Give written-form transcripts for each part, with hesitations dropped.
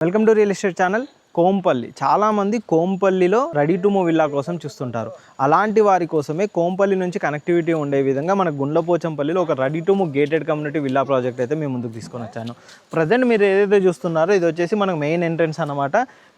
Welcome to real estate channel. Kompally చాలామంది కోంపల్లిలో ready to move villa కోసం చూస్తుంటారు. అలాంటి వారి కోసమే కోంపల్లి నుంచి కనెక్టివిటీ ఉండే విధంగా మన గుండ్లపోచంపల్లిలో ఒక ready to move gated community villa project అయితే మేము ముందుకు తీసుకొని వచ్చాను. ప్రజెంట్ మీరు ఏదైతే చూస్తున్నారో ఇది వచ్చేసి మనకు మెయిన్ ఎంట్రన్స్ అనమాట.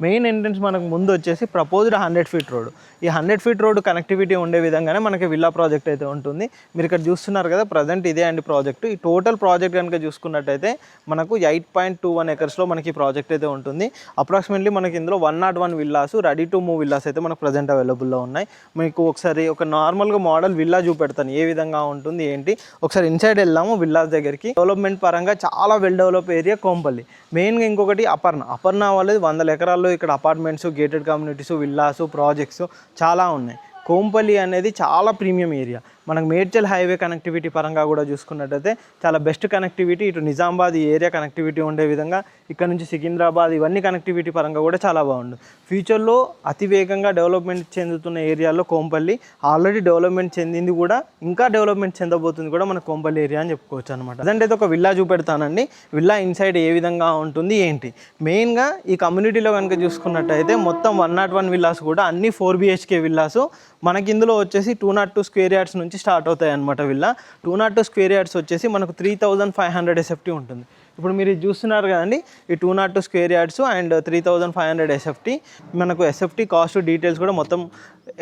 మెయిన్ ఎంట్రన్స్ మనకు ముందు వచ్చేసి ప్రపోజ్డ్ 100 ఫీట్ రోడ్. ఈ 100 ఫీట్ రోడ్ కనెక్టివిటీ ఉండే విధంగానే మనకి విల్లా ప్రాజెక్ట్ అయితే ఉంటుంది. మీరు ఇక్కడ చూస్తున్నారు కదా, ప్రజెంట్ ఇదే అండి ప్రాజెక్టు. ఈ టోటల్ ప్రాజెక్ట్ కనుక చూసుకున్నట్టయితే మనకు 8.21 ఎకర్స్లో మనకి ప్రాజెక్ట్ అయితే ఉంటుంది. అప్రాక్సిమేట్లీ మనకి ఇందులో 101 villas ready to move villas అయితే మనకు ప్రజెంట్ అవైలబుల్లో ఉన్నాయి. మీకు ఒకసారి ఒక నార్మల్గా మోడల్ విల్లా చూపెడతాను ఏ విధంగా ఉంటుంది ఏంటి. ఒకసారి ఇన్సైడ్ వెళ్దాము విల్లాస్ దగ్గరికి. డెవలప్మెంట్ పరంగా చాలా వెల్ డెవలప్ ఏరియా కోంపల్లి. మెయిన్గా ఇంకొకటి అపర్ణ వాళ్ళది 100 ఎకరాల్లో ఇక్కడ apartments, gated communities, villas, projects చాలా ఉన్నాయి. కోంపల్లి అనేది చాలా ప్రీమియం ఏరియా. మనకు మేడ్చల్ హైవే కనెక్టివిటీ పరంగా కూడా చూసుకున్నట్టయితే చాలా బెస్ట్ కనెక్టివిటీ. ఇటు నిజామాబాద్ ఈ ఏరియా కనెక్టివిటీ ఉండే విధంగా, ఇక్కడ నుంచి సికింద్రాబాద్ ఇవన్నీ కనెక్టివిటీ పరంగా కూడా చాలా బాగుంది. ఫ్యూచర్లో అతి వేగంగా డెవలప్మెంట్ చెందుతున్న ఏరియాలో కోంపల్లి. ఆల్రెడీ డెవలప్మెంట్ చెందింది కూడా, ఇంకా డెవలప్మెంట్ చెందబోతుంది కూడా మన కోంపల్లి ఏరియా అని చెప్పుకోవచ్చు అనమాట. అదంటే ఒక విల్లా చూపెడతానండి. విల్లా ఇన్సైడ్ ఏ విధంగా ఉంటుంది ఏంటి. మెయిన్గా ఈ కమ్యూనిటీలో కనుక చూసుకున్నట్టయితే మొత్తం 101 విల్లాస్ కూడా అన్ని 4 BHK విల్లాస్. మనకి ఇందులో వచ్చేసి 202 స్క్వేర్ యార్డ్స్ నుంచి స్టార్ట్ అవుతాయి అనమాట. విల్లా 202 స్క్వేర్ యార్డ్స్ వచ్చేసి మనకు 3500 SFT ఉంటుంది. ఇప్పుడు మీరు చూస్తున్నారు కదండి, ఈ 202 స్క్వేర్ యార్డ్స్ అండ్ 3500 SFT. మనకు SFT కాస్ట్ డీటెయిల్స్ కూడా మొత్తం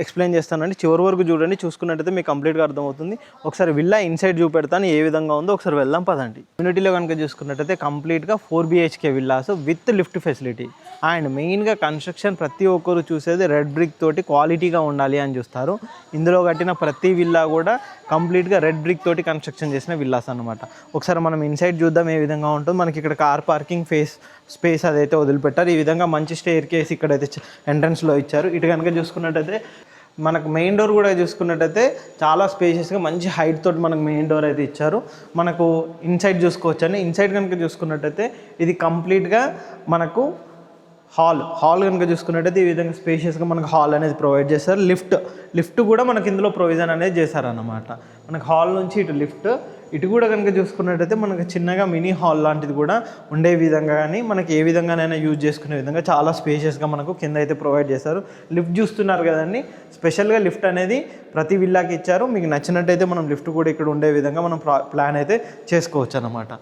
ఎక్స్ప్లెయిన్ చేస్తానండి. చివరి వరకు చూడండి, చూసుకున్నట్టయితే మీకు కంప్లీట్గా అర్థమవుతుంది. ఒకసారి విల్లా ఇన్సైడ్ చూపెడతాను ఏ విధంగా ఉందో. ఒకసారి వెళ్దాం పదండి. కమ్యూనిటీలో కనుక చూసుకున్నట్టయితే కంప్లీట్గా 4 BHK villas with lift facility. And మెయిన్గా కన్స్ట్రక్షన్ ప్రతి ఒక్కరు చూసేది రెడ్ బ్రిక్ తోటి క్వాలిటీగా ఉండాలి అని చూస్తారు. ఇందులో కట్టిన ప్రతి విల్లా కూడా కంప్లీట్గా రెడ్ బ్రిక్ తోటి కన్స్ట్రక్షన్ చేసిన విల్లాస్ అనమాట. ఒకసారి మనం ఇన్సైడ్ చూద్దాం ఏ విధంగా ఉంటుంది. మనకి ఇక్కడ కార్ పార్కింగ్ స్పేస్ అదైతే వదిలిపెట్టారు. ఈ విధంగా మంచి స్టేర్ కేస్ ఇక్కడైతే ఎంట్రన్స్లో ఇచ్చారు. ఇటు కనుక చూసుకున్నట్టయితే మనకు మెయిన్ డోర్ కూడా చూసుకున్నట్టయితే చాలా స్పేషియస్గా మంచి హైట్ తోటి మనకు మెయిన్ డోర్ అయితే ఇచ్చారు. మనకు ఇన్సైడ్ చూసుకోవచ్చు అండి. ఇన్సైడ్ కనుక చూసుకున్నట్టయితే ఇది కంప్లీట్గా మనకు హాల్ కనుక చూసుకున్నట్టయితే ఈ విధంగా స్పేషియస్గా మనకు హాల్ అనేది ప్రొవైడ్ చేస్తారు. లిఫ్ట్ కూడా మనకి ఇందులో ప్రొవిజన్ అనేది చేశారన్నమాట. మనకు హాల్ నుంచి ఇటు కూడా కనుక చూసుకున్నట్టయితే మనకు చిన్నగా మినీ హాల్ లాంటిది కూడా ఉండే విధంగా, కానీ మనకి ఏ విధంగానైనా యూజ్ చేసుకునే విధంగా చాలా స్పేషియస్గా మనకు కింద అయితే ప్రొవైడ్ చేశారు. లిఫ్ట్ చూస్తున్నారు కదండి, స్పెషల్గా లిఫ్ట్ అనేది ప్రతి విల్లాకి ఇచ్చారు. మీకు నచ్చినట్టయితే మనం లిఫ్ట్ కూడా ఇక్కడ ఉండే విధంగా మనం ప్లాన్ అయితే చేసుకోవచ్చు అన్నమాట.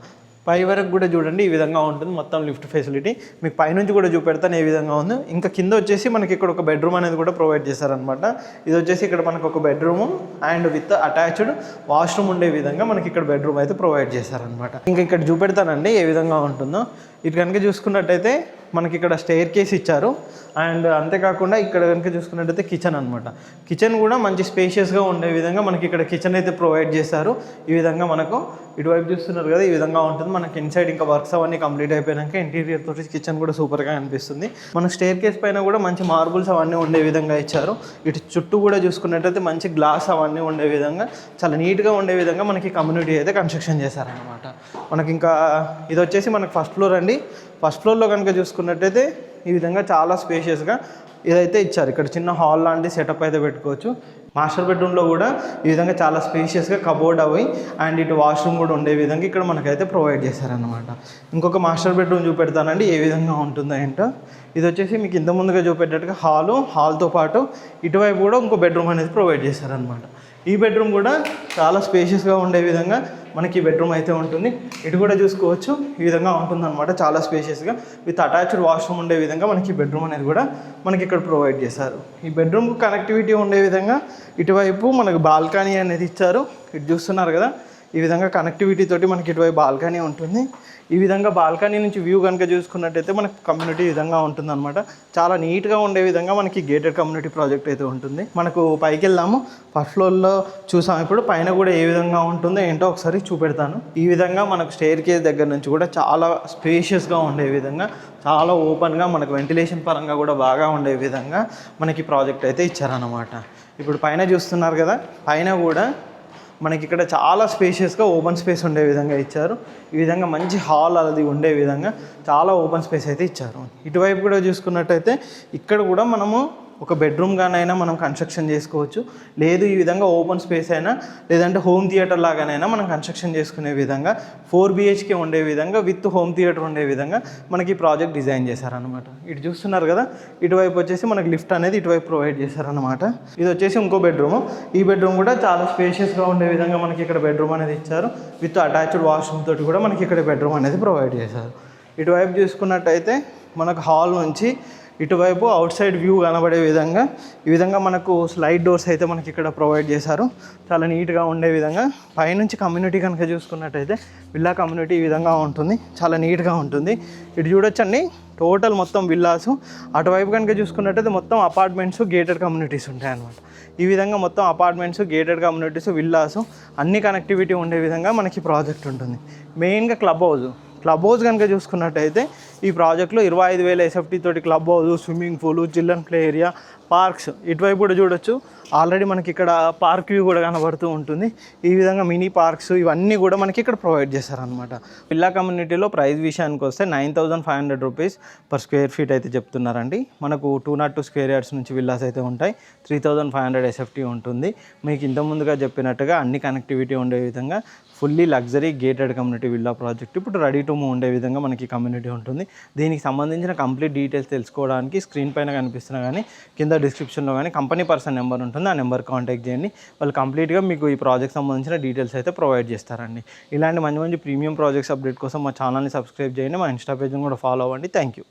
పై వరకు కూడా చూడండి ఈ విధంగా ఉంటుంది మొత్తం లిఫ్ట్ ఫెసిలిటీ. మీకు పైనుంచి కూడా చూపెడతాను ఏ విధంగా ఉంది. ఇంకా కింద వచ్చేసి మనకి ఇక్కడ ఒక బెడ్రూమ్ అనేది కూడా ప్రొవైడ్ చేశారనమాట. ఇది వచ్చేసి ఇక్కడ మనకు ఒక bedroom and with attached washroom ఉండే విధంగా మనకి ఇక్కడ బెడ్రూమ్ అయితే ప్రొవైడ్ చేశారనమాట. ఇంకా ఇక్కడ చూపెడతానండి ఏ విధంగా ఉంటుందో. ఇటు కనుక చూసుకున్నట్టయితే మనకి ఇక్కడ స్టెయిర్ కేస్ ఇచ్చారు. అండ్ అంతేకాకుండా ఇక్కడ కనుక చూసుకున్నట్టయితే కిచెన్ అనమాట. కిచెన్ కూడా మంచి స్పేషియస్గా ఉండే విధంగా మనకి ఇక్కడ కిచెన్ అయితే ప్రొవైడ్ చేశారు. ఈ విధంగా మనకు ఇటువైపు చూస్తున్నారు కదా, ఈ విధంగా ఉంటుంది. మనకి ఇన్సైడ్ ఇంకా వర్క్స్ అవన్నీ కంప్లీట్ అయిపోయాక ఇంటీరియర్ తోటి కిచెన్ కూడా సూపర్గా అనిపిస్తుంది. మన స్టెయిర్ కేస్ పైన కూడా మంచి మార్బుల్స్ అవన్నీ ఉండే విధంగా ఇచ్చారు. ఇటు చుట్టూ కూడా చూసుకున్నట్టయితే మంచి గ్లాస్ అవన్నీ ఉండే విధంగా, చాలా నీట్గా ఉండే విధంగా మనకి కమ్యూనిటీ అయితే కన్స్ట్రక్షన్ చేశారనమాట. మనకి ఇంకా ఇది వచ్చేసి మనకి ఫస్ట్ ఫ్లోర్ అండి. ఫస్ట్ ఫ్లోర్లో కనుక చూసుకున్నట్టయితే ఈ విధంగా చాలా స్పేషియస్గా ఇదైతే ఇచ్చారు. ఇక్కడ చిన్న హాల్ లాంటి సెటప్ అయితే పెట్టుకోవచ్చు. మాస్టర్ బెడ్రూమ్లో కూడా ఈ విధంగా చాలా స్పేషియస్గా కబోర్డ్ అవి అండ్ ఇటు వాష్రూమ్ కూడా ఉండే విధంగా ఇక్కడ మనకైతే ప్రొవైడ్ చేశారనమాట. ఇంకొక మాస్టర్ బెడ్రూమ్ చూపెడతానండి ఏ విధంగా ఉంటుందో ఏంటో. ఇది వచ్చేసి మీకు ఇంత ముందుగా చూపెట్టేట్టుగా హాల్తో పాటు ఇటువైపు కూడా ఇంకో బెడ్రూమ్ అనేది ప్రొవైడ్ చేశారనమాట. ఈ బెడ్రూమ్ కూడా చాలా స్పేషియస్గా ఉండే విధంగా మనకి బెడ్రూమ్ అయితే ఉంటుంది. ఇటు కూడా చూసుకోవచ్చు ఈ విధంగా ఉంటుందన్నమాట. చాలా స్పేషియస్గా విత్ అటాచ్డ్ వాష్రూమ్ ఉండే విధంగా మనకి బెడ్రూమ్ అనేది కూడా మనకి ఇక్కడ ప్రొవైడ్ చేశారు. ఈ బెడ్రూమ్ కనెక్టివిటీ ఉండే విధంగా ఇటువైపు మనకు బాల్కనీ అనేది ఇచ్చారు. ఇటు చూస్తున్నారు కదా, ఈ విధంగా కనెక్టివిటీ తోటి మనకి ఇటువైపు బాల్కనీ ఉంటుంది. ఈ విధంగా బాల్కనీ నుంచి వ్యూ కనుక చూసుకున్నట్టయితే మనకి కమ్యూనిటీ ఈ విధంగా ఉంటుందన్నమాట. చాలా నీట్గా ఉండే విధంగా మనకి గేటెడ్ కమ్యూనిటీ ప్రాజెక్ట్ అయితే ఉంటుంది. మనకు పైకి వెళ్దాము. ఫస్ట్ ఫ్లోర్లో చూసాం. ఇప్పుడు పైన కూడా ఏ విధంగా ఉంటుందో ఏంటో ఒకసారి చూపెడతాను. ఈ విధంగా మనకు స్టెయిర్ కేస్ దగ్గర నుంచి కూడా చాలా స్పేషియస్గా ఉండే విధంగా, చాలా ఓపెన్గా మనకు వెంటిలేషన్ పరంగా కూడా బాగా ఉండే విధంగా మనకి ప్రాజెక్ట్ అయితే ఇచ్చారన్నమాట. ఇప్పుడు పైన చూస్తున్నారు కదా, పైన కూడా మనకి ఇక్కడ చాలా స్పేషియస్గా ఓపెన్ స్పేస్ ఉండే విధంగా ఇచ్చారు. ఈ విధంగా మంచి హాల్ అది ఉండే విధంగా చాలా ఓపెన్ స్పేస్ అయితే ఇచ్చారు. ఇటువైపు కూడా చూసుకున్నట్టయితే ఇక్కడ కూడా మనము ఒక బెడ్రూమ్గానైనా మనం కన్స్ట్రక్షన్ చేసుకోవచ్చు, లేదు ఈ విధంగా ఓపెన్ స్పేస్ అయినా లేదంటే హోమ్ థియేటర్ లాగానైనా మనం కన్స్ట్రక్షన్ చేసుకునే విధంగా 4 BHK ఉండే విధంగా విత్ హోమ్ థియేటర్ ఉండే విధంగా మనకి ఈ ప్రాజెక్ట్ డిజైన్ చేశారనమాట. ఇటు చూస్తున్నారు కదా, ఇటువైపు వచ్చేసి మనకి లిఫ్ట్ అనేది ఇటువైపు ప్రొవైడ్ చేశారనమాట. ఇది వచ్చేసి ఇంకో బెడ్రూమ్. ఈ బెడ్రూమ్ కూడా చాలా స్పేషియస్గా ఉండే విధంగా మనకి ఇక్కడ బెడ్రూమ్ అనేది ఇచ్చారు. విత్ అటాచ్డ్ వాష్రూమ్ తోటి కూడా మనకి ఇక్కడ బెడ్రూమ్ అనేది ప్రొవైడ్ చేశారు. ఇటువైపు చూసుకున్నట్టయితే మనకు హాల్ నుంచి ఇటువైపు అవుట్ సైడ్ వ్యూ కనబడే విధంగా ఈ విధంగా మనకు స్లైడ్ డోర్స్ అయితే మనకి ఇక్కడ ప్రొవైడ్ చేశారు. చాలా నీట్గా ఉండే విధంగా. పైనుంచి కమ్యూనిటీ కనుక చూసుకున్నట్టయితే విల్లా కమ్యూనిటీ ఈ విధంగా ఉంటుంది, చాలా నీట్గా ఉంటుంది. ఇటు చూడొచ్చండి, టోటల్ మొత్తం విల్లాసు. అటువైపు కనుక చూసుకున్నట్టయితే మొత్తం అపార్ట్మెంట్స్, గేటెడ్ కమ్యూనిటీస్ ఉంటాయి అన్నమాట. ఈ విధంగా మొత్తం అపార్ట్మెంట్స్, గేటెడ్ కమ్యూనిటీస్, విల్లాసు అన్ని కనెక్టివిటీ ఉండే విధంగా మనకి ప్రాజెక్ట్ ఉంటుంది. మెయిన్గా క్లబ్ హౌస్ కనుక చూసుకున్నట్టయితే ఈ ప్రాజెక్ట్లో 25,000 SFT తోటి club house, swimming pool, children play area, parks ఇటువైపు కూడా చూడొచ్చు. ఆల్రెడీ మనకి ఇక్కడ పార్క్ వ్యూ కూడా కనబడుతూ ఉంటుంది. ఈ విధంగా మినీ పార్క్స్ ఇవన్నీ కూడా మనకి ఇక్కడ ప్రొవైడ్ చేశారనమాట. విల్లా కమ్యూనిటీలో ప్రైస్ విషయానికి వస్తే 9,500 రూపీస్ పర్ స్క్వేర్ ఫీట్ అయితే చెప్తున్నారండి. మనకు 202 స్క్వేర్ యార్డ్స్ నుంచి విల్లాస్ అయితే ఉంటాయి. 3,500 SFT ఉంటుంది. మీకు ఇంత ముందుగా చెప్పినట్టుగా అన్ని కనెక్టివిటీ ఉండే విధంగా fully luxury gated community villa project ఇప్పుడు రెడీ టు మూవ్ ఉండే విధంగా మనకి కమ్యూనిటీ ఉంటుంది. దీనికి సంబంధించిన కంప్లీట్ డీటెయిల్స్ తెలుసుకోవడానికి స్క్రీన్ పైన కనిపిస్తున్నా కానీ కింద డిస్క్రిప్షన్లో కానీ కంపెనీ పర్సన్ నెంబర్ ఉంటుంది, ఆ నెంబర్ కాంటాక్ట్ చేయండి. వాళ్ళు కంప్లీట్గా మీకు ఈ ప్రాజెక్ట్ సంబంధించిన డీటెయిల్స్ అయితే ప్రొవైడ్ చేస్తారండి. ఇలాంటి మంచి మంచి ప్రీమియం ప్రాజెక్ట్స్ అప్డేట్ కోసం మా ఛానల్ని సబ్స్క్రైబ్ చేయండి, మా ఇన్స్టా పేజ్ని కూడా ఫాలో అవ్వండి. Thank you.